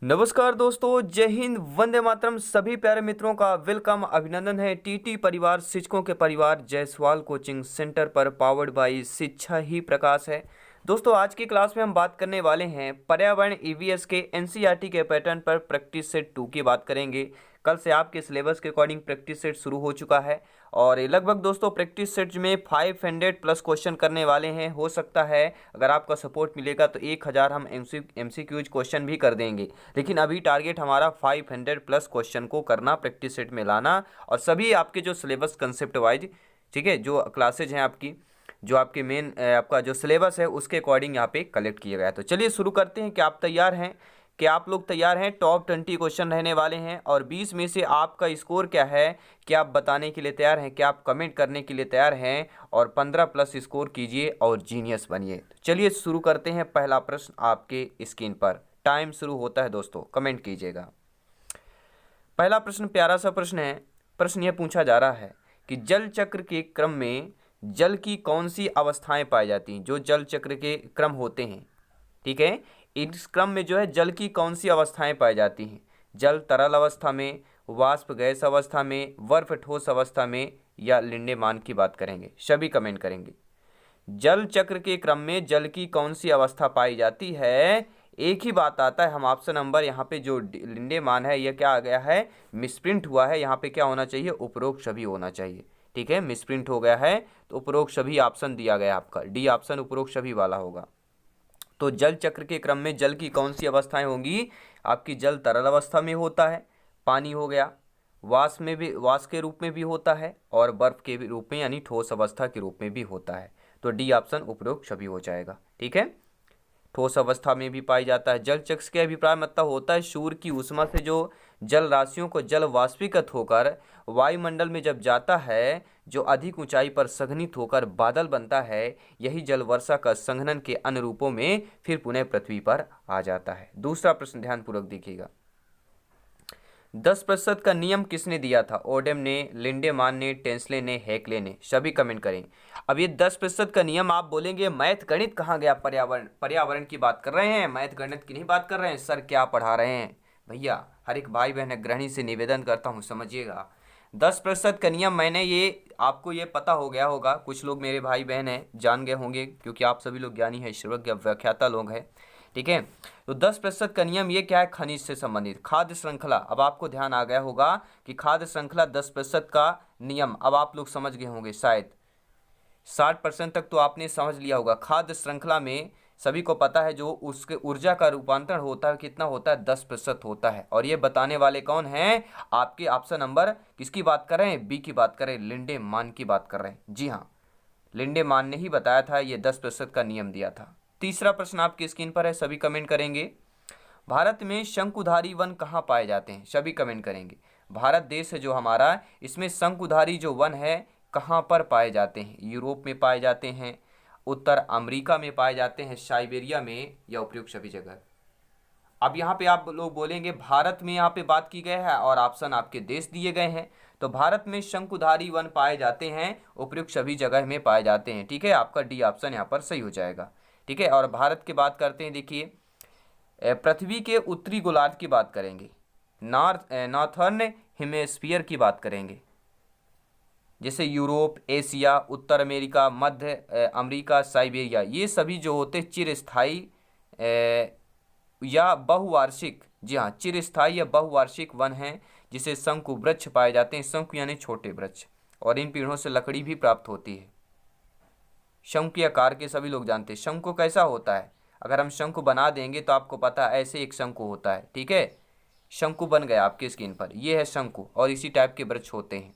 नमस्कार दोस्तों, जय हिंद, वंदे मातरम। सभी प्यारे मित्रों का वेलकम, अभिनंदन है। टीटी परिवार, शिक्षकों के परिवार जायसवाल कोचिंग सेंटर पर पावर्ड बाई शिक्षा ही प्रकाश है। दोस्तों, आज की क्लास में हम बात करने वाले हैं पर्यावरण ईवीएस के एनसीईआरटी के पैटर्न पर। प्रैक्टिस सेट 2 की बात करेंगे। कल से आपके सिलेबस के अकॉर्डिंग प्रैक्टिस सेट शुरू हो चुका है और लगभग दोस्तों प्रैक्टिस सेट में 500 प्लस क्वेश्चन करने वाले हैं। हो सकता है अगर आपका सपोर्ट मिलेगा तो 1000 हम एमसीक्यूज क्वेश्चन भी कर देंगे, लेकिन अभी टारगेट हमारा 500 प्लस क्वेश्चन को करना, प्रैक्टिस सेट में लाना। और सभी आपके जो सिलेबस कंसेप्ट वाइज, ठीक है, जो क्लासेज हैं आपकी, जो आपके मेन आपका जो सिलेबस है उसके अकॉर्डिंग यहाँ पे कलेक्ट किया गया है। तो चलिए शुरू करते हैं। क्या आप तैयार हैं? क्या आप लोग तैयार हैं? टॉप 20 क्वेश्चन रहने वाले हैं और 20 में से आपका स्कोर क्या है, क्या आप बताने के लिए तैयार हैं, क्या आप कमेंट करने के लिए तैयार हैं? और 15 प्लस स्कोर कीजिए और जीनियस बनिए। तो चलिए शुरू करते हैं। पहला प्रश्न आपके स्क्रीन पर, टाइम शुरू होता है दोस्तों, कमेंट कीजिएगा। पहला प्रश्न प्यारा सा प्रश्न है। प्रश्न यह पूछा जा रहा है कि जल चक्र के क्रम में जल की कौन सी अवस्थाएं पाई जाती हैं? जो जल चक्र के क्रम होते हैं, ठीक है, इस क्रम में जो है जल की कौन सी अवस्थाएं पाई जाती हैं? जल तरल अवस्था में, वाष्प गैस अवस्था में, बर्फ ठोस अवस्था में, या लिंडेमान की बात करेंगे। सभी कमेंट करेंगे। जल चक्र के क्रम में जल की कौन सी अवस्था पाई जाती है? एक ही बात आता है, हम ऑप्शन नंबर यहाँ पे जो लिंडेमान है यह क्या आ गया है, मिसप्रिंट हुआ है। यहाँ पे क्या होना चाहिए? उपरोक्त सभी होना चाहिए। ठीक है, मिसप्रिंट हो गया है तो उपरोक्त सभी ऑप्शन दिया गया आपका, डी ऑप्शन उपरोक्त सभी वाला होगा। तो जल चक्र के क्रम में जल की कौन सी अवस्थाएं होंगी? आपकी जल तरल अवस्था में होता है, पानी हो गया, वाष्प में भी, वाष्प के रूप में भी होता है, और बर्फ के रूप में यानी ठोस अवस्था के रूप में भी होता है। तो डी ऑप्शन उपरोक्त सभी हो जाएगा। ठीक है, ठोस अवस्था में भी पाई जाता है। जल चक्र के अभिप्राय मतलब होता है सूर्य की ऊष्मा से जो जल राशियों को जल वाष्पीकृत होकर वायुमंडल में जब जाता है, जो अधिक ऊंचाई पर संघनित होकर बादल बनता है, यही जल वर्षा का संघनन के अन्य रूपों में फिर पुनः पृथ्वी पर आ जाता है। दूसरा प्रश्न ध्यानपूर्वक देखिएगा। 10% का नियम किसने दिया था? ओडेम ने, लिंडेमान ने, टेंसले ने, हेकले ने। सभी कमेंट करें। अब ये 10% का नियम आप बोलेंगे मैथ गणित कहाँ गया? पर्यावरण की बात कर रहे हैं, मैथ गणित की नहीं बात कर रहे हैं। सर क्या पढ़ा रहे हैं भैया? हर एक भाई बहन गृहिणी से निवेदन करता हूँ, समझिएगा। 10% का नियम, मैंने ये आपको ये पता हो गया होगा, कुछ लोग मेरे भाई बहन हैं जान गए होंगे क्योंकि आप सभी लोग ज्ञानी है, सर्वज्ञ व्याख्याता लोग हैं। ठीक है, तो 10% का नियम ये क्या है? खनिज से संबंधित खाद्य श्रृंखला। अब आपको ध्यान आ गया होगा कि खाद्य श्रृंखला 10% का नियम अब आप लोग समझ गए होंगे शायद। 60% तक तो आपने समझ लिया होगा। खाद्य श्रृंखला में सभी को पता है जो उसके ऊर्जा का रूपांतरण होता है कितना होता है? 10% होता है। और ये बताने वाले कौन हैं? आपके ऑप्शन नंबर किसकी बात कर रहे हैं? बी की बात कर रहे हैं, लिंडेमान की बात कर रहे हैं। जी हाँ, लिंडेमान ने ही बताया था, ये 10% का नियम दिया था। तीसरा प्रश्न आपकी स्क्रीन पर है, सभी कमेंट करेंगे। भारत में शंकुधारी वन कहाँ पाए जाते हैं? सभी कमेंट करेंगे। भारत देश है जो हमारा, इसमें शंकुधारी जो वन है कहाँ पर पाए जाते हैं? यूरोप में पाए जाते हैं, उत्तर अमेरिका में पाए जाते हैं, साइबेरिया में, या उपयुक्त सभी जगह। अब यहाँ पे आप लोग बोलेंगे भारत में यहाँ पे बात की गई है और ऑप्शन आपके देश दिए गए हैं, तो भारत में शंकुधारी वन पाए जाते हैं, उपयुक्त सभी जगह में पाए जाते हैं। ठीक है, आपका डी ऑप्शन यहाँ पर सही हो जाएगा। ठीक है, और भारत की बात करते हैं। देखिए, पृथ्वी के उत्तरी गोलार्ध की बात करेंगे, नॉर्थर्न हेमिस्फीयर की बात करेंगे, जैसे यूरोप, एशिया, उत्तर अमेरिका, मध्य अमेरिका, साइबेरिया, ये सभी जो होते चिरस्थायी या बहुवार्षिक, जी हाँ, चिरस्थायी या बहुवार्षिक वन हैं, जिसे शंकु वृक्ष पाए जाते हैं। शंकु यानी छोटे वृक्ष, और इन पेड़ों से लकड़ी भी प्राप्त होती है। शंकु के आकार के सभी लोग जानते हैं। शंकु कैसा होता है? अगर हम शंकु बना देंगे तो आपको पता है ऐसे एक शंकु होता है। ठीक है, शंकु बन गया आपकी स्क्रीन पर, ये है शंकु, और इसी टाइप के वृक्ष होते हैं,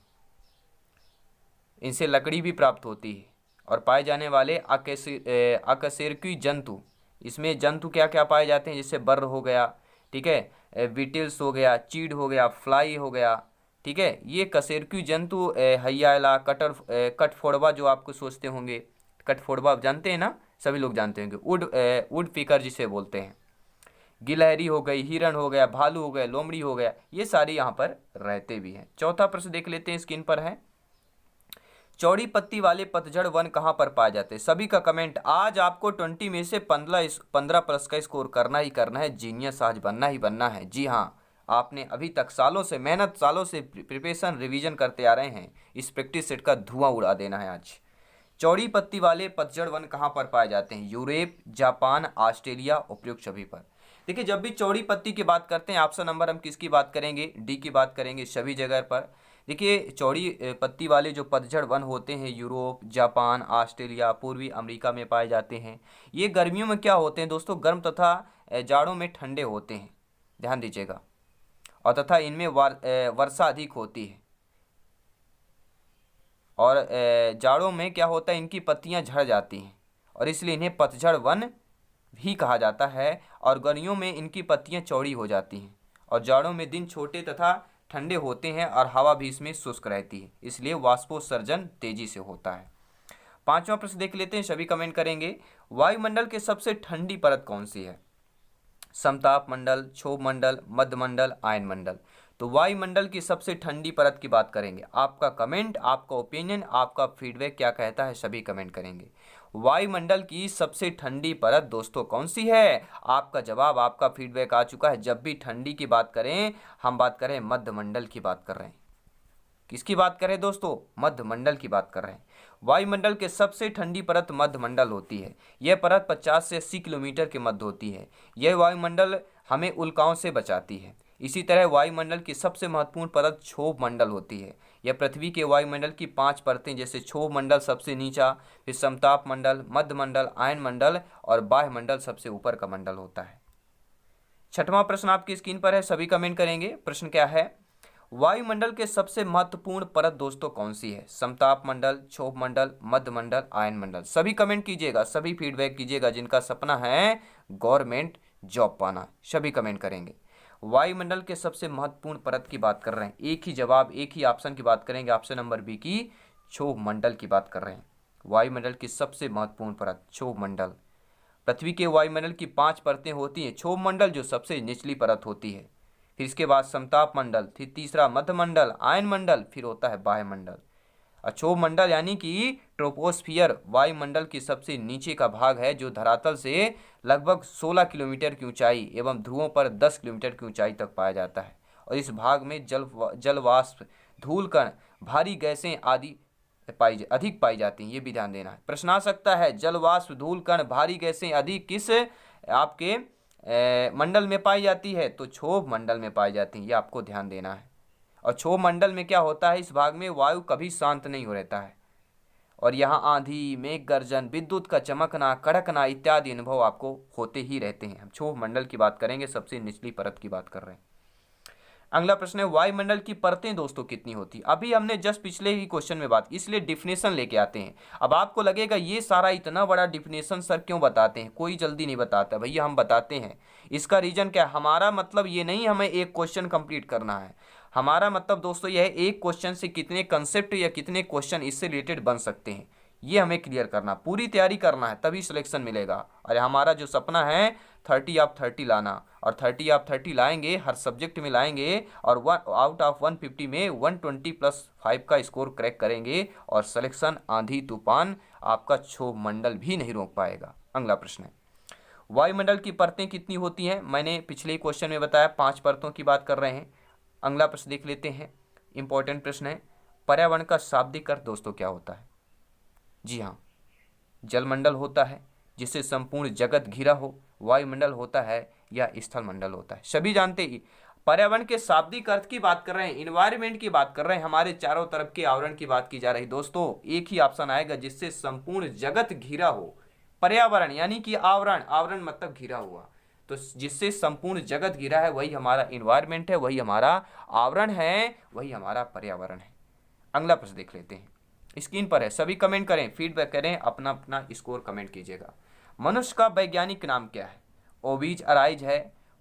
इनसे लकड़ी भी प्राप्त होती है। और पाए जाने वाले अकशेरुकी जंतु, इसमें जंतु क्या क्या पाए जाते हैं? जैसे बर्र हो गया, ठीक है, बीटल्स हो गया, चीड़ हो गया, फ्लाई हो गया। ठीक है, ये कशेरुकी जंतु, हय्याला, कठफोड़वा जो आपको सोचते होंगे, कठफोड़वा आप जानते हैं ना, सभी लोग जानते होंगे। वुड पीकर जिसे बोलते हैं, गिलहरी हो गई, हिरण हो गया, भालू हो गया, लोमड़ी हो गया, ये सारे यहाँ पर रहते भी हैं। चौथा प्रश्न देख लेते हैं, स्क्रीन पर है। चौड़ी पत्ती वाले पतझड़ वन कहाँ पर पाए जाते हैं? सभी का कमेंट। आज आपको 20 में से 15 प्लस का स्कोर करना ही करना है, जीनियस आज बनना ही बनना है। जी हाँ, आपने अभी तक सालों से मेहनत, सालों से प्रिपरेशन, रिवीजन करते आ रहे हैं, इस प्रैक्टिस सेट का धुआं उड़ा देना है आज। चौड़ी पत्ती वाले पतझड़ वन कहाँ पर पाए जाते हैं? यूरोप, जापान, ऑस्ट्रेलिया, उपयुक्त सभी पर। देखिए, जब भी चौड़ी पत्ती की बात करते हैं, ऑप्शन नंबर हम किसकी बात करेंगे? डी की बात करेंगे सभी जगह पर। देखिए, चौड़ी पत्ती वाले जो पतझड़ वन होते हैं, यूरोप, जापान, ऑस्ट्रेलिया, पूर्वी अमेरिका में पाए जाते हैं। ये गर्मियों में क्या होते हैं दोस्तों? गर्म तथा जाड़ों में ठंडे होते हैं, ध्यान दीजिएगा। और तथा इनमें वर्षा अधिक होती है। और जाड़ों में क्या होता है? इनकी पत्तियां झड़ जाती हैं और इसलिए इन्हें पतझड़ वन भी कहा जाता है। और गर्मियों में इनकी पत्तियां चौड़ी हो जाती हैं और जाड़ों में दिन छोटे तथा ठंडे होते हैं और हवा भी इसमें शुष्क रहती है, इसलिए वाष्पोत्सर्जन तेजी से होता है। पांचवा प्रश्न देख लेते हैं, सभी कमेंट करेंगे। वायुमंडल के सबसे ठंडी परत कौन सी है? समताप मंडल, क्षोभ मंडल, मध्य मंडल, आयन मंडल। तो वायुमंडल की सबसे ठंडी परत की बात करेंगे। आपका कमेंट, आपका ओपिनियन, आपका फीडबैक क्या कहता है, सभी कमेंट करेंगे। वायुमंडल की सबसे ठंडी परत दोस्तों कौन सी है? आपका जवाब, आपका फीडबैक आ चुका है। जब भी ठंडी की बात करें, हम बात करें मध्य मंडल की बात कर रहे हैं। किसकी बात कर रहे हैं दोस्तों? मध्य मंडल की बात कर रहे हैं। वायुमंडल के सबसे ठंडी परत मध्य मंडल होती है। यह परत 50 से 80 किलोमीटर के मध्य होती है। यह वायुमंडल हमें उल्काओं से बचाती है। इसी तरह वायुमंडल की सबसे महत्वपूर्ण परत क्षोभ मंडल होती है। यह पृथ्वी के वायुमंडल की 5 परतें, जैसे क्षोभ मंडल सबसे नीचा, फिर समताप मंडल, मध्य मंडल, आयन मंडल और बाह्य मंडल सबसे ऊपर का मंडल होता है। छठवां प्रश्न आपकी स्क्रीन पर है, सभी कमेंट करेंगे। प्रश्न क्या है? वायुमंडल के सबसे महत्वपूर्ण परत दोस्तों कौन सी है? समताप मंडल, क्षोभ मंडल, मध्य मंडल, आयन मंडल। सभी कमेंट कीजिएगा, सभी फीडबैक कीजिएगा। जिनका सपना है गवर्नमेंट जॉब पाना, सभी कमेंट करेंगे। वायुमंडल के सबसे महत्वपूर्ण परत की बात कर रहे हैं। एक ही जवाब, एक ही ऑप्शन की बात करेंगे। ऑप्शन नंबर बी की क्षोभ मंडल की बात कर रहे हैं। वायुमंडल की सबसे महत्वपूर्ण परत क्षोभ मंडल। पृथ्वी के वायुमंडल की 5 परतें होती हैं। क्षोभ मंडल जो सबसे निचली परत होती है, फिर इसके बाद समताप मंडल, फिर तीसरा मध्य मंडल, आयन मंडल, फिर होता है बाह्य मंडल। क्षोभ मंडल यानी कि ट्रोपोस्फियर वायुमंडल की सबसे नीचे का भाग है, जो धरातल से लगभग 16 किलोमीटर की ऊंचाई एवं ध्रुवों पर 10 किलोमीटर की ऊंचाई तक पाया जाता है। और इस भाग में जलवाष्प, धूल कण, भारी गैसें आदि अधिक पाई जाती हैं। ये भी ध्यान देना है। प्रश्न आ सकता है, जलवाष्प, धूल कण, भारी गैसें अधिक किस आपके मंडल में पाई जाती है? तो क्षोभ मंडल में पाई जाती है। ये आपको ध्यान देना है। और क्षोभ मंडल में क्या होता है? इस भाग में वायु कभी शांत नहीं हो रहता है और यहाँ आंधी, मेघ गर्जन, विद्युत का चमकना, कड़कना इत्यादि अनुभव आपको होते ही रहते हैं। हम क्षोभ मंडल की बात करेंगे, सबसे निचली परत की बात कर रहे हैं। अगला प्रश्न है, वायुमंडल की परतें दोस्तों कितनी होती? अभी हमने जस्ट पिछले ही क्वेश्चन में बात की, इसलिए डिफिनेशन लेके आते हैं। अब आपको लगेगा ये सारा इतना बड़ा डिफिनेशन सर क्यों बताते हैं? कोई जल्दी नहीं बताता भैया, हम बताते हैं। इसका रीजन क्या है? हमारा मतलब ये नहीं हमें एक क्वेश्चन कंप्लीट करना है। हमारा मतलब दोस्तों यह है, एक क्वेश्चन से कितने कंसेप्ट या कितने क्वेश्चन इससे रिलेटेड बन सकते हैं, ये हमें क्लियर करना, पूरी तैयारी करना है, तभी सिलेक्शन मिलेगा। और हमारा जो सपना है 30 ऑफ 30 लाना, और 30 ऑफ 30 लाएंगे, हर सब्जेक्ट में लाएंगे और आउट ऑफ 150 में 120+5 का स्कोर क्रैक करेंगे और सिलेक्शन आंधी तूफान आपका क्षोभ मंडल भी नहीं रोक पाएगा। अगला प्रश्न है, वायुमंडल की परतें कितनी होती हैं? मैंने पिछले क्वेश्चन में बताया 5 परतों की बात कर रहे हैं। अगला प्रश्न देख लेते हैं, इंपॉर्टेंट प्रश्न है। पर्यावरण का शाब्दिक अर्थ दोस्तों क्या होता है? जी हाँ, जलमंडल होता है जिससे संपूर्ण जगत घिरा हो, वायुमंडल होता है या स्थल मंडल होता है। सभी जानते ही पर्यावरण के शाब्दिक अर्थ की बात कर रहे हैं, इन्वायरमेंट की बात कर रहे हैं, हमारे चारों तरफ के आवरण की बात की जा रही। दोस्तों एक ही ऑप्शन आएगा, जिससे संपूर्ण जगत घिरा हो। पर्यावरण यानी कि आवरण, आवरण मतलब घिरा हुआ, तो जिससे संपूर्ण जगत घिरा है वही हमारा इन्वायरमेंट है, वही हमारा आवरण है, वही हमारा पर्यावरण है। अगला प्रश्न देख लेते हैं, स्क्रीन पर है, सभी कमेंट करें, फीडबैक करें, अपना अपना स्कोर कमेंट कीजिएगा। मनुष्य का वैज्ञानिक नाम क्या है? ओविज अराइज है,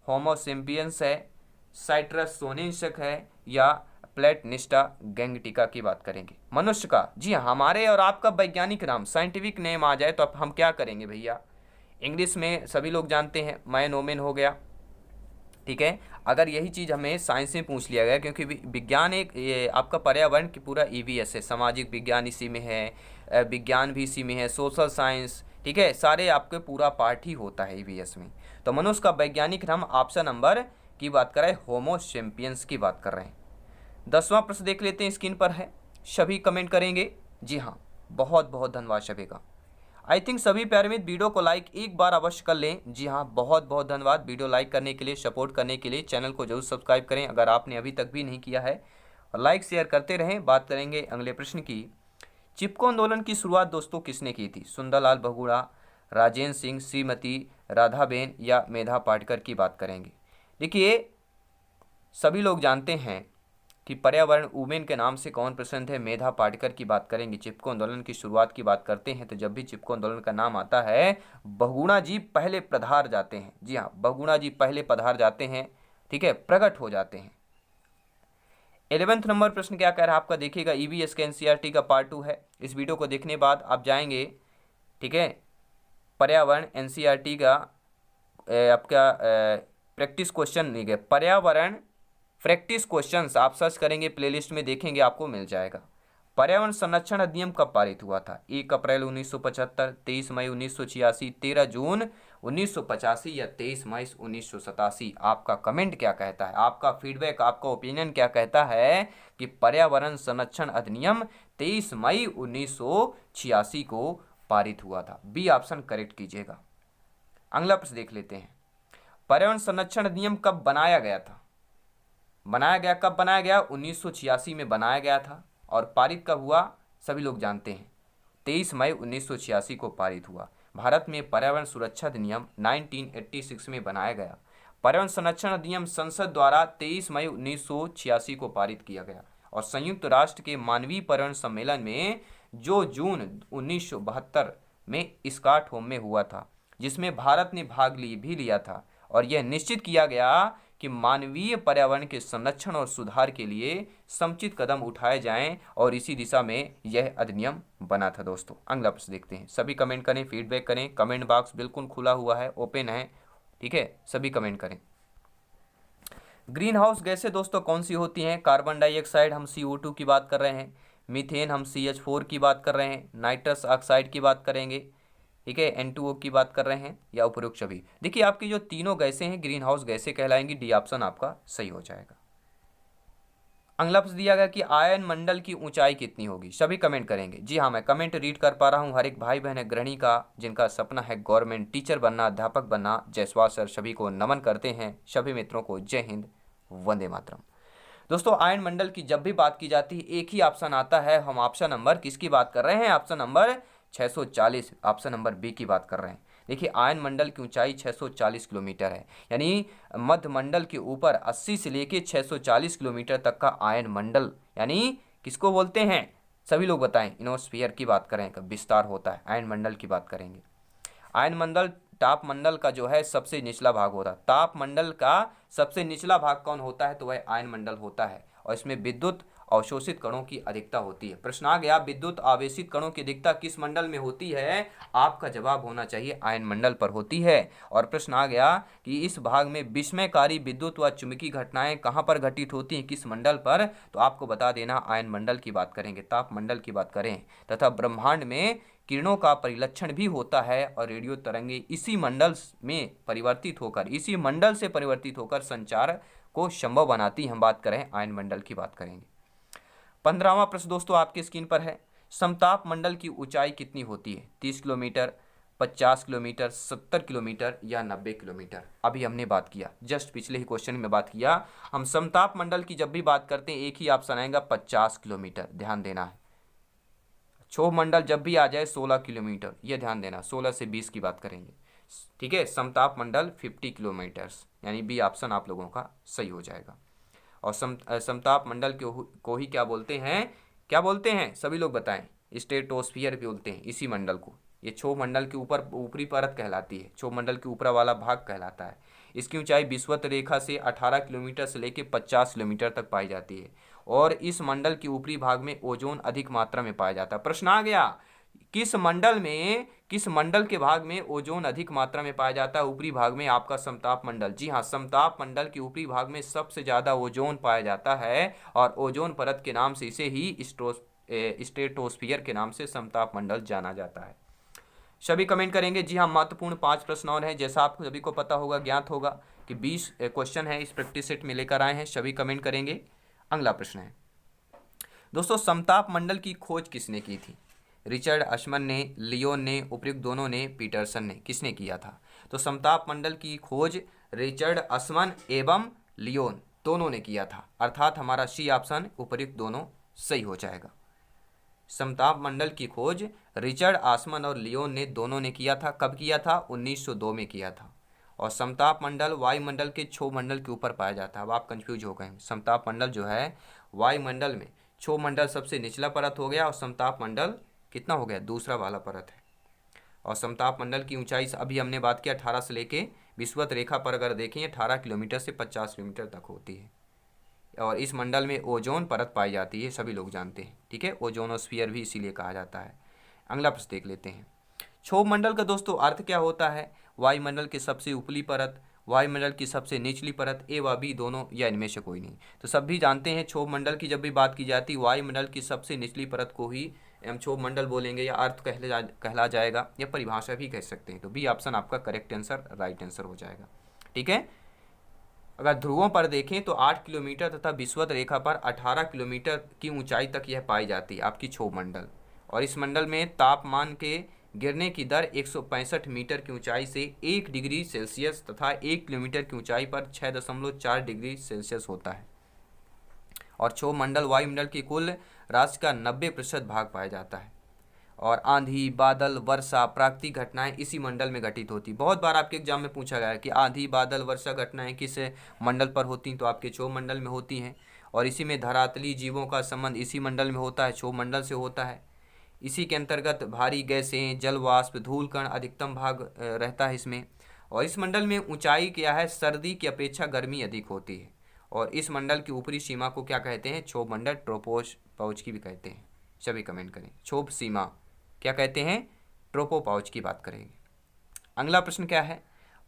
होमो सेपियंस है, साइट्रस सोनेंसिस है या प्लेटनिस्टा गैंगटिका की बात करेंगे। मनुष्य का, जी हाँ, हमारे और आपका वैज्ञानिक नाम, साइंटिफिक नेम आ जाए तो अब हम क्या करेंगे भैया? इंग्लिश में सभी लोग जानते हैं, मैन ओमेन हो गया, ठीक है। अगर यही चीज़ हमें साइंस में पूछ लिया गया, क्योंकि विज्ञान एक ये आपका पर्यावरण की पूरा ईवीएस है, सामाजिक विज्ञान इसी में है, विज्ञान भी इसी में है, सोशल साइंस, ठीक है, सारे आपके पूरा पार्ट ही होता है ईवीएस में। तो मनुष्य का वैज्ञानिक नाम ऑप्शन नंबर की बात कर रहे हैं, होमो सैपियंस की बात कर रहे हैं। 10वां प्रश्न देख लेते हैं, स्क्रीन पर है, सभी कमेंट करेंगे। जी हाँ, बहुत बहुत धन्यवाद सभी का। आई थिंक सभी प्यारे मित्र वीडियो को लाइक एक बार अवश्य कर लें। जी हाँ, बहुत बहुत धन्यवाद वीडियो लाइक करने के लिए, सपोर्ट करने के लिए। चैनल को जरूर सब्सक्राइब करें अगर आपने अभी तक भी नहीं किया है, और लाइक शेयर करते रहें। बात करेंगे अगले प्रश्न की। चिपको आंदोलन की शुरुआत दोस्तों किसने की थी? सुंदरलाल बहुगुणा, राजेंद्र सिंह, श्रीमती राधाबेन या मेधा पाटकर की बात करेंगे। देखिए, सभी लोग जानते हैं कि पर्यावरण वुमेन के नाम से कौन प्रसिद्ध है? मेधा पाटकर की बात करेंगे। चिपको आंदोलन की शुरुआत की बात करते हैं तो जब भी चिपको आंदोलन का नाम आता है, बहुगुणा जी पहले पधार जाते हैं। जी हाँ, बहुगुणा जी पहले पधार जाते हैं, ठीक है, प्रकट हो जाते हैं। 11वें नंबर प्रश्न क्या कह रहा है आपका? देखिएगा, ईवीएस के एनसीईआरटी का पार्ट 2 है। इस वीडियो को देखने के बाद आप जाएंगे, ठीक है, पर्यावरण एनसीईआरटी का आपका प्रैक्टिस क्वेश्चन नहीं गए, पर्यावरण प्रैक्टिस क्वेश्चंस आप सर्च करेंगे, प्लेलिस्ट में देखेंगे, आपको मिल जाएगा। पर्यावरण संरक्षण अधिनियम कब पारित हुआ था? 1 अप्रैल 1975, 23 मई 1986, 13 जून 1985 या 23 मई 1987? आपका कमेंट क्या कहता है? आपका फीडबैक, आपका ओपिनियन क्या कहता है कि पर्यावरण संरक्षण अधिनियम 23 मई 1986 को पारित हुआ था? बी ऑप्शन करेक्ट कीजिएगा। अगला प्रश्न देख लेते हैं, पर्यावरण संरक्षण अधिनियम कब बनाया गया था? कब बनाया गया? 1986 में बनाया गया था। और पारित कब हुआ? सभी लोग जानते हैं, 23 मई 1986 को पारित हुआ। भारत में पर्यावरण सुरक्षा अधिनियम 1986 में बनाया गया। पर्यावरण संरक्षण अधिनियम संसद द्वारा 23 मई 1986 को पारित किया गया और संयुक्त राष्ट्र के मानवीय पर्यावरण सम्मेलन में जो जून 1972 में स्टॉकहोम में हुआ था, जिसमें भारत ने भाग लिया था, और यह निश्चित किया गया कि मानवीय पर्यावरण के संरक्षण और सुधार के लिए समुचित कदम उठाए जाएं, और इसी दिशा में यह अधिनियम बना था। दोस्तों, अगला प्रश्न देखते हैं। सभी कमेंट करें, फीडबैक करें, कमेंट बॉक्स बिल्कुल खुला हुआ है, ओपन है, ठीक है, सभी कमेंट करें। ग्रीन हाउस गैसें दोस्तों कौन सी होती हैं? कार्बन डाइऑक्साइड, हम CO2 की बात कर रहे हैं। मीथेन, हम CH4 की बात कर रहे हैं। नाइट्रस ऑक्साइड की बात करेंगे, ठीक है, N2O की बात कर रहे हैं, या उपरोक्त सभी। देखिए, आपकी जो तीनों गैसें हैं ग्रीन हाउस गैसें कहलाएंगी। डी ऑप्शन आपका सही हो जाएगा। अगला प्रश्न दिया गया कि आयन मंडल की ऊंचाई कितनी होगी? सभी कमेंट करेंगे। जी हाँ, मैं कमेंट रीड कर पा रहा हूँ। हर एक भाई बहन है गृहिणी का, जिनका सपना है गवर्नमेंट टीचर बनना, अध्यापक बनना, जयसवाल सर सभी को नमन करते हैं। सभी मित्रों को जय हिंद, वंदे मातरम। दोस्तों, आयन मंडल की जब भी बात की जाती है एक ही ऑप्शन आता है। हम ऑप्शन नंबर किसकी बात कर रहे हैं? Option number 640, option number B की बात कर रहे हैं। देखिए, आयन मंडल की ऊंचाई 640 किलोमीटर है, यानी मध्य मंडल के ऊपर 80 से लेके 640 किलोमीटर तक का आयन मंडल, यानी किसको बोलते हैं? सभी लोग बताएं। इनोस्फीयर की बात करें, कब विस्तार होता है, आयन मंडल की बात करेंगे। आयन मंडल ताप मंडल का जो है सबसे निचला भाग होता है। ताप मंडल का सबसे निचला भाग कौन होता है? तो वह आयन मंडल होता है, और इसमें विद्युत अवशोषित कणों की अधिकता होती है। प्रश्न आ गया, विद्युत आवेशित कणों की अधिकता किस मंडल में होती है? आपका जवाब होना चाहिए आयन मंडल पर होती है। और प्रश्न आ गया कि इस भाग में विस्मयकारी विद्युत व चुंबकीय घटनाएं कहां पर घटित होती हैं, किस मंडल पर? तो आपको बता देना, आयन मंडल की बात करेंगे, ताप मंडल की बात करें। तथा ब्रह्मांड में किरणों का परिलक्षण भी होता है, और रेडियो तरंगे इसी मंडल से परिवर्तित होकर संचार को संभव बनाती। हम बात करें आयन मंडल की बात करेंगे। 15वां प्रश्न दोस्तों आपके स्क्रीन पर है, समताप मंडल की ऊंचाई कितनी होती है? 30 किलोमीटर, 50 किलोमीटर, 70 किलोमीटर या 90 किलोमीटर? अभी हमने बात किया, जस्ट पिछले ही क्वेश्चन में बात किया। हम समताप मंडल की जब भी बात करते हैं एक ही ऑप्शन आएगा, 50 किलोमीटर, ध्यान देना है। क्षोभ मंडल जब भी आ जाए 16 किलोमीटर, यह ध्यान देना, 16 से 20 की बात करेंगे, ठीक है। समताप मंडल 50 किलोमीटर्स, यानी बी ऑप्शन आप लोगों का सही हो जाएगा। और समताप मंडल को ही क्या बोलते हैं? सभी लोग बताएं। स्ट्रेटोस्फियर भी बोलते हैं इसी मंडल को। ये क्षोभ मंडल के ऊपर ऊपरी परत कहलाती है, क्षोभ मंडल के ऊपर वाला भाग कहलाता है। इसकी ऊंचाई विषुवत रेखा से 18 किलोमीटर से लेकर 50 किलोमीटर तक पाई जाती है, और इस मंडल के ऊपरी भाग में ओजोन अधिक मात्रा में पाया जाता है। प्रश्न आ गया किस मंडल के भाग में ओजोन अधिक मात्रा में पाया जाता है? ऊपरी भाग में आपका समताप मंडल। जी हाँ, समताप मंडल के ऊपरी भाग में सबसे ज्यादा ओजोन पाया जाता है और ओजोन परत के नाम से इसे ही स्ट्रेटोस्फियर के नाम से समताप मंडल जाना जाता है। सभी कमेंट करेंगे। जी हाँ, महत्वपूर्ण 5 प्रश्न और हैं। जैसा आपको सभी को पता होगा, ज्ञात होगा कि 20 क्वेश्चन है इस प्रैक्टिस सेट में लेकर आए हैं। सभी कमेंट करेंगे। अगला प्रश्न है दोस्तों, समताप मंडल की खोज किसने की थी? रिचर्ड असमन ने, लियोन ने, उपयुक्त दोनों ने, पीटरसन ने, किसने किया था? तो समताप मंडल की खोज रिचर्ड असमन एवं लियोन दोनों ने किया था, अर्थात हमारा सी ऑप्शन उपयुक्त दोनों सही हो जाएगा। समताप मंडल की खोज रिचर्ड आसमन और लियोन ने दोनों ने किया था। कब किया था? 1902 में किया था। और समताप मंडल वायुमंडल के क्षोभ मंडल के ऊपर पाया जाता है। अब आप कंफ्यूज हो गए। समताप मंडल जो है वायुमंडल में क्षोभ मंडल सबसे निचला परत हो गया और समताप मंडल कितना हो गया? दूसरा वाला परत है। और समताप मंडल की ऊंचाई अभी हमने बात किया 18 से लेके विषुवत रेखा पर अगर देखें 18 किलोमीटर से 50 किलोमीटर तक होती है। और इस मंडल में ओजोन परत पाई जाती है, सभी लोग जानते हैं। ठीक है, ओजोनोस्फीयर भी इसीलिए कहा जाता है। अगला प्रश्न देख लेते हैं। क्षोभ मंडल का दोस्तों अर्थ क्या होता है? वायुमंडल की सबसे ऊपरी परत, वायुमंडल की सबसे निचली परत, ए व बी दोनों या इनमें से कोई नहीं। तो सब भी जानते हैं क्षोभ मंडल की जब भी बात की जाती है वायुमंडल की सबसे निचली परत को ही हम क्षोभ मंडल बोलेंगे या अर्थ कहला जाएगा या परिभाषा भी कह सकते हैं। तो बी ऑप्शन आपका करेक्ट आंसर, राइट आंसर हो जाएगा। ठीक है, अगर ध्रुवों पर देखें तो 8 किलोमीटर तथा विषुवत रेखा पर 18 किलोमीटर की ऊंचाई तक यह पाई जाती है आपकी क्षोभ मंडल। और इस मंडल में तापमान के गिरने की दर 165 मीटर की ऊंचाई से 1 डिग्री सेल्सियस तथा 1 किलोमीटर की ऊंचाई पर 6.4 डिग्री सेल्सियस होता है। और क्षोभ मंडल वायुमंडल की कुल राशि का 90% भाग पाया जाता है। और आंधी, बादल, वर्षा, प्राकृतिक घटनाएं इसी मंडल में घटित होती। बहुत बार आपके एग्जाम में पूछा गया है कि आंधी, बादल, वर्षा घटनाएं किस मंडल पर होती हैं? तो आपके क्षोभ मंडल में होती हैं। और इसी में धरातली जीवों का संबंध इसी मंडल में होता है, क्षोभ मंडल से होता है। इसी के अंतर्गत भारी गैसें, जल वाष्प, धूल कण अधिकतम भाग रहता है इसमें। और इस मंडल में ऊंचाई क्या है? सर्दी की अपेक्षा गर्मी अधिक होती है। और इस मंडल की ऊपरी सीमा को क्या कहते हैं? क्षोभ मंडल ट्रोपोपाउच की भी कहते हैं। सभी कमेंट करें। क्षोभ सीमा क्या कहते हैं? ट्रोपोपाउच की बात करेंगे। अगला प्रश्न क्या है?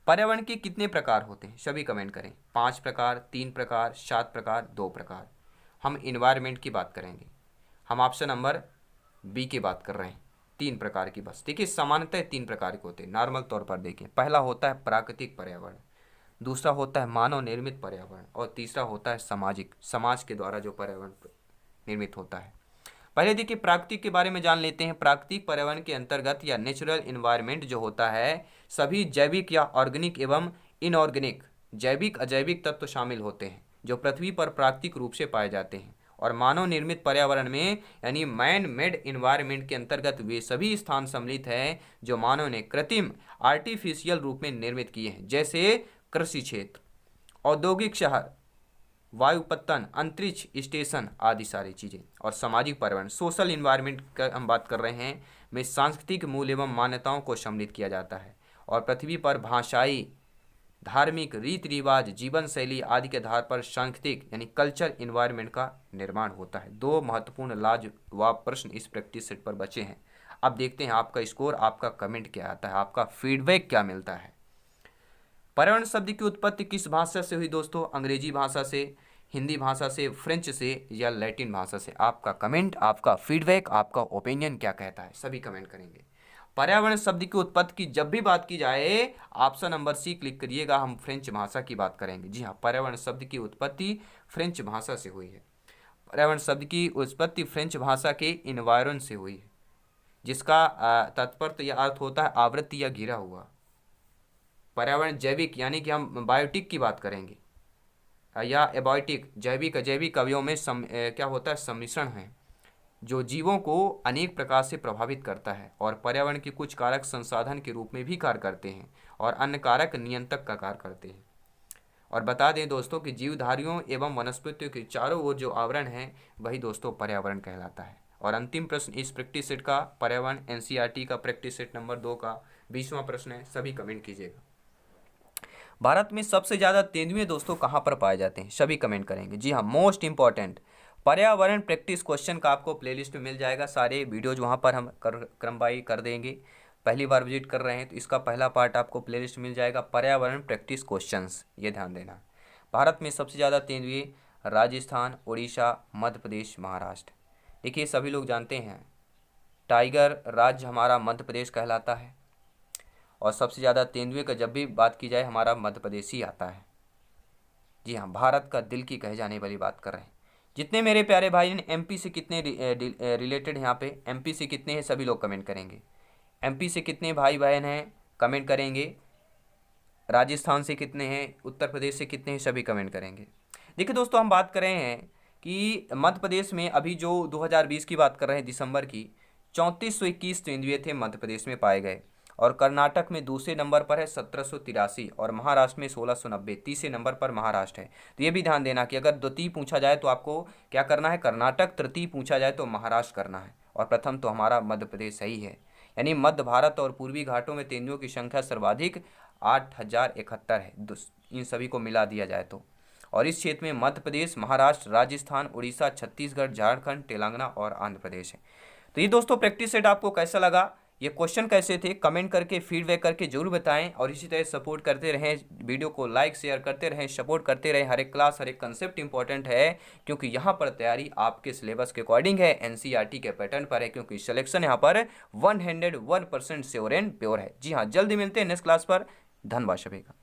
पर्यावरण के कितने प्रकार होते हैं? सभी कमेंट करें। 5 प्रकार, 3 प्रकार, 7 प्रकार, 2 प्रकार। हम इन्वायरमेंट की बात करेंगे। हम ऑप्शन नंबर बी की बात कर रहे हैं। 3 प्रकार की बस। देखिए, सामान्यतः 3 प्रकार के होते हैं। नॉर्मल तौर पर देखें, पहला होता है प्राकृतिक पर्यावरण, दूसरा होता है मानव निर्मित पर्यावरण और तीसरा होता है सामाजिक, समाज के द्वारा जो पर्यावरण निर्मित होता है। पहले देखिए प्राकृतिक के बारे में जान लेते हैं। प्राकृतिक पर्यावरण के अंतर्गत या नेचुरल इन्वायरमेंट जो होता है, सभी जैविक या ऑर्गेनिक एवं इनऑर्गेनिक, जैविक अजैविक तत्व शामिल होते हैं जो पृथ्वी पर प्राकृतिक रूप से पाए जाते हैं। और मानव निर्मित पर्यावरण में यानी मैन मेड इन्वायरमेंट के अंतर्गत वे सभी स्थान सम्मिलित हैं जो मानव ने कृत्रिम आर्टिफिशियल रूप में निर्मित किए हैं, जैसे कृषि क्षेत्र, औद्योगिक शहर, वायुपत्तन, अंतरिक्ष स्टेशन आदि सारी चीज़ें। और सामाजिक पर्यावरण, सोशल इन्वायरमेंट का हम बात कर रहे हैं, में सांस्कृतिक मूल्य एवं मान्यताओं को सम्मिलित किया जाता है। और पृथ्वी पर भाषाई, धार्मिक, रीति रिवाज, जीवन शैली आदि के आधार पर सांस्कृतिक यानी कल्चर इन्वायरमेंट का निर्माण होता है। 2 महत्वपूर्ण लाजवाब प्रश्न इस प्रैक्टिस सेट पर बचे हैं। अब देखते हैं आपका स्कोर, आपका कमेंट क्या आता है, आपका फीडबैक क्या मिलता है। पर्यावरण शब्द की उत्पत्ति किस भाषा से हुई दोस्तों? अंग्रेजी भाषा से, हिंदी भाषा से, फ्रेंच से या लैटिन भाषा से? आपका कमेंट, आपका फीडबैक, आपका ओपिनियन क्या कहता है? सभी कमेंट करेंगे। पर्यावरण शब्द की उत्पत्ति की जब भी बात की जाए ऑप्शन नंबर सी क्लिक करिएगा। हम फ्रेंच भाषा की बात करेंगे। जी हाँ, पर्यावरण शब्द की उत्पत्ति फ्रेंच भाषा से हुई है। पर्यावरण शब्द की उत्पत्ति फ्रेंच भाषा के इन्वायरन से हुई है, जिसका तात्पर्य या अर्थ होता है आवृत्ति या घिरा हुआ। पर्यावरण जैविक यानी कि हम बायोटिक की बात करेंगे या एबायोटिक, जैविक अजैविक अवयवों में क्या होता है? सम्मिश्रण है जो जीवों को अनेक प्रकार से प्रभावित करता है। और पर्यावरण के कुछ कारक संसाधन के रूप में भी कार्य करते हैं और अन्य कारक नियंत्रक का कार्य करते हैं। और बता दें दोस्तों कि जीवधारियों एवं वनस्पतियों के चारों ओर जो आवरण है वही दोस्तों पर्यावरण कहलाता है। और अंतिम प्रश्न इस प्रैक्टिस सेट का पर्यावरण एनसीईआरटी का प्रैक्टिस सेट नंबर 2 का 20वां प्रश्न है। सभी कमेंट कीजिएगा। भारत में सबसे ज़्यादा तेंदुए दोस्तों कहाँ पर पाए जाते हैं? सभी कमेंट करेंगे। जी हाँ, मोस्ट इंपॉर्टेंट, पर्यावरण प्रैक्टिस क्वेश्चन का आपको प्लेलिस्ट में मिल जाएगा। सारे वीडियोज वहाँ पर हम क्रमवाई कर देंगे। पहली बार विजिट कर रहे हैं तो इसका पहला पार्ट आपको प्लेलिस्ट मिल जाएगा, पर्यावरण प्रैक्टिस क्वेश्चंस, ये ध्यान देना। भारत में सबसे ज़्यादा तेंदुए राजस्थान, उड़ीसा, मध्य प्रदेश, महाराष्ट्र। देखिए सभी लोग जानते हैं टाइगर राज्य हमारा मध्य प्रदेश कहलाता है और सबसे ज़्यादा तेंदुए का जब भी बात की जाए हमारा मध्य प्रदेश ही आता है। जी हाँ, भारत का दिल की कहे जाने वाली बात कर रहे हैं। जितने मेरे प्यारे भाई ने एमपी से कितने रिलेटेड यहाँ पे एमपी से कितने हैं सभी लोग कमेंट करेंगे। एमपी से कितने भाई बहन हैं कमेंट करेंगे। राजस्थान से कितने हैं, उत्तर प्रदेश से कितने हैं, सभी कमेंट करेंगे। देखिए दोस्तों, हम बात कर रहे हैं कि मध्य प्रदेश में अभी जो 2020 की बात कर रहे हैं दिसंबर की, 3421 तेंदुए थे मध्य प्रदेश में पाए गए। और कर्नाटक में दूसरे नंबर पर है 1783 और महाराष्ट्र में 1690, तीसरे नंबर पर महाराष्ट्र है। तो ये भी ध्यान देना कि अगर द्वितीय पूछा जाए तो आपको क्या करना है, कर्नाटक, तृतीय पूछा जाए तो महाराष्ट्र करना है और प्रथम तो हमारा मध्य प्रदेश सही है। यानी मध्य भारत और पूर्वी घाटों में तेंदुओं की संख्या सर्वाधिक 8071 है, इन सभी को मिला दिया जाए तो। और इस क्षेत्र में मध्य प्रदेश, महाराष्ट्र, राजस्थान, उड़ीसा, छत्तीसगढ़, झारखंड, तेलंगाना और आंध्र प्रदेश है। तो ये दोस्तों प्रैक्टिस सेट आपको कैसा लगा, ये क्वेश्चन कैसे थे, कमेंट करके फीडबैक करके जरूर बताएं। और इसी तरह सपोर्ट करते रहें, वीडियो को लाइक शेयर करते रहें, सपोर्ट करते रहें। हर एक क्लास, हर एक कंसेप्ट इंपॉर्टेंट है क्योंकि यहाँ पर तैयारी आपके सिलेबस के अकॉर्डिंग है, एनसीईआरटी के पैटर्न पर है, क्योंकि सिलेक्शन यहाँ पर 101% श्योर एंड प्योर है। जी हाँ, जल्दी मिलते हैं नेक्स्ट क्लास पर। धन्यवाद सभी का।